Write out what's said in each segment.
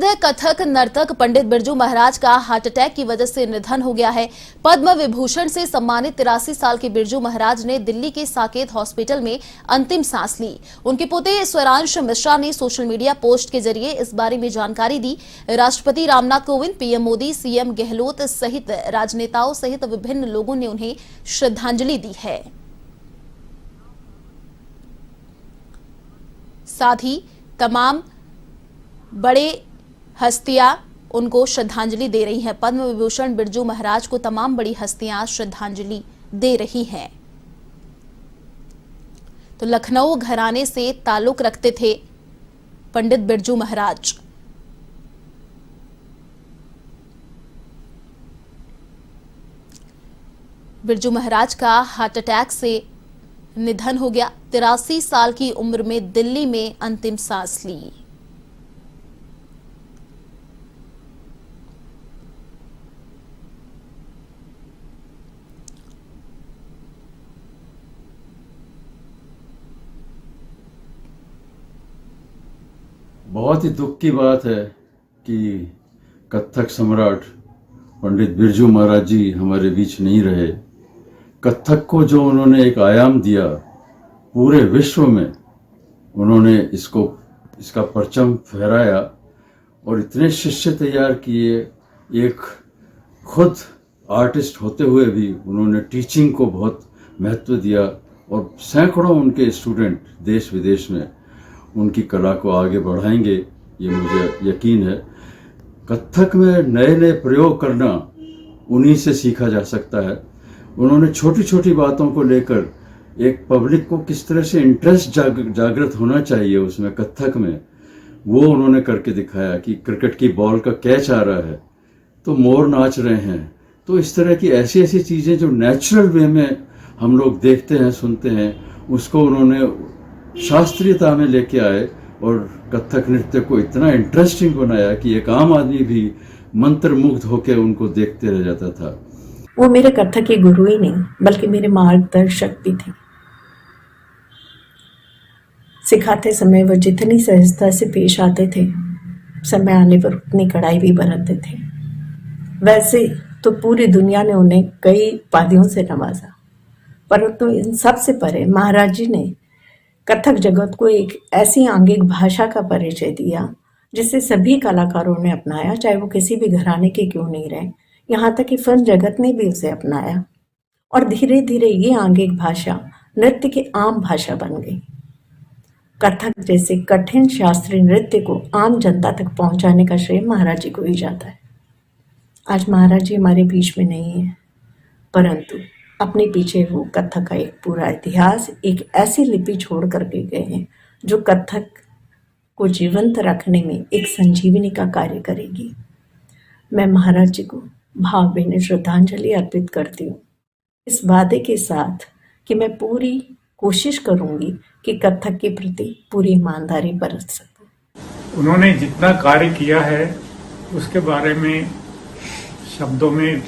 प्रसिद्ध कथक नर्तक पंडित बिरजू महाराज का हार्ट अटैक की वजह से निधन हो गया है। पद्म विभूषण से सम्मानित 83 साल के बिरजू महाराज ने दिल्ली के साकेत हॉस्पिटल में अंतिम सांस ली। उनके पोते स्वरांश मिश्रा ने सोशल मीडिया पोस्ट के जरिए इस बारे में जानकारी दी। राष्ट्रपति रामनाथ कोविंद, पीएम मोदी, सीएम गहलोत सहित राजनेताओं सहित विभिन्न लोगों ने उन्हें श्रद्धांजलि दी है। साथ ही तमाम बड़े हस्तियां उनको श्रद्धांजलि दे रही हैं। पद्म विभूषण बिरजू महाराज को तमाम बड़ी हस्तियां श्रद्धांजलि दे रही हैं। तो लखनऊ घराने से ताल्लुक रखते थे पंडित बिरजू महाराज। बिरजू महाराज का हार्ट अटैक से निधन हो गया। 83 साल की उम्र में दिल्ली में अंतिम सांस ली। बहुत ही दुख की बात है कि कथक सम्राट पंडित बिरजू महाराज जी हमारे बीच नहीं रहे। कथक को जो उन्होंने एक आयाम दिया पूरे विश्व में, उन्होंने इसका परचम फहराया और इतने शिष्य तैयार किए। एक खुद आर्टिस्ट होते हुए भी उन्होंने टीचिंग को बहुत महत्व दिया और सैकड़ों उनके स्टूडेंट देश विदेश में उनकी कला को आगे बढ़ाएंगे, ये मुझे यकीन है। कथक में नए नए प्रयोग करना उन्हीं से सीखा जा सकता है। उन्होंने छोटी छोटी बातों को लेकर एक पब्लिक को किस तरह से इंटरेस्ट जागृत होना चाहिए उसमें, कथक में, वो उन्होंने करके दिखाया कि क्रिकेट की बॉल का कैच आ रहा है तो मोर नाच रहे हैं। तो इस तरह की ऐसी ऐसी चीज़ें जो नेचुरल वे में हम लोग देखते हैं, सुनते हैं, उसको उन्होंने शास्त्रीयता में लेके आए और कथक नृत्य को इतना इंटरेस्टिंग बनाया कि एक आम आदमी भी मंत्रमुग्ध होकर उनको देखते रह जाता था। वो मेरे कथक के गुरु ही नहीं बल्कि मेरे मार्गदर्शक भी थे। सिखाते समय वो जितनी सहजता से पेश आते थे, समय आने पर उतनी कड़ाई भी बरतते थे। वैसे तो पूरी दुनिया ने उन्हें कई उपाधियों से नवाजा, परंतु इन सब से परे महाराज जी ने कथक जगत को एक ऐसी आंगिक भाषा का परिचय दिया जिसे सभी कलाकारों ने अपनाया, चाहे वो किसी भी घराने के क्यों नहीं रहे। यहाँ तक कि फिल्म जगत ने भी उसे अपनाया और धीरे धीरे ये आंगिक भाषा नृत्य की आम भाषा बन गई। कथक जैसे कठिन शास्त्रीय नृत्य को आम जनता तक पहुंचाने का श्रेय महाराज जी को ही जाता है। आज महाराज जी हमारे बीच में नहीं है, परंतु अपने पीछे वो कथक का एक पूरा इतिहास, एक ऐसी लिपि छोड़ करके गए हैं जो कथक को जीवंत रखने में एक संजीवनी का कार्य करेगी। मैं महाराज जी को भावभीनी श्रद्धांजलि अर्पित करती हूँ, इस वादे के साथ कि मैं पूरी कोशिश करूँगी कि कथक के प्रति पूरी ईमानदारी बरत सकूँ। उन्होंने जितना कार्य किया है उसके बारे में शब्दों में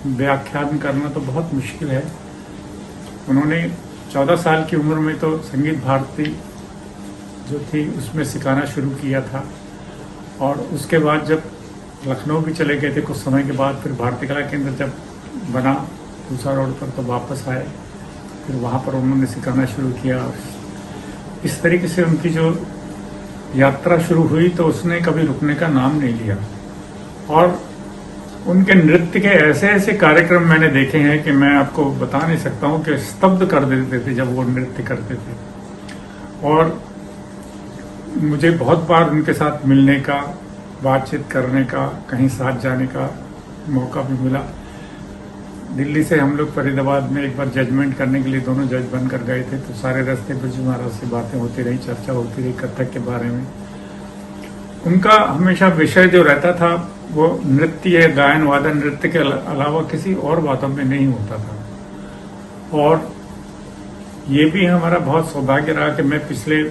व्याख्यान करना तो बहुत मुश्किल है। उन्होंने 14 साल की उम्र में तो संगीत भारती जो थी उसमें सिखाना शुरू किया था और उसके बाद जब लखनऊ भी चले गए थे कुछ समय के बाद, फिर भारतीय कला केंद्र जब बना दूसरा रोड पर तो वापस आए, फिर वहाँ पर उन्होंने सिखाना शुरू किया। इस तरीके से उनकी जो यात्रा शुरू हुई तो उसने कभी रुकने का नाम नहीं लिया और उनके नृत्य के ऐसे ऐसे कार्यक्रम मैंने देखे हैं कि मैं आपको बता नहीं सकता हूँ कि स्तब्ध कर देते थे जब वो नृत्य करते थे। और मुझे बहुत बार उनके साथ मिलने का, बातचीत करने का, कहीं साथ जाने का मौका भी मिला। दिल्ली से हम लोग फरीदाबाद में एक बार जजमेंट करने के लिए दोनों जज बनकर गए थे, तो सारे रास्ते बिरजू महाराज से बातें होती रही, चर्चा होती रही कथक के बारे में। उनका हमेशा विषय जो रहता था वो नृत्य, गायन, वादन, नृत्य के अलावा किसी और बातों में नहीं होता था। और ये भी हमारा बहुत सौभाग्य रहा कि मैं पिछले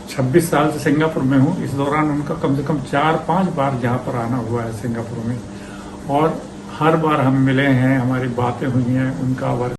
26 साल से सिंगापुर में हूँ। इस दौरान उनका कम से कम 4-5 बार यहाँ पर आना हुआ है सिंगापुर में और हर बार हम मिले हैं, हमारी बातें हुई हैं। उनका वर्क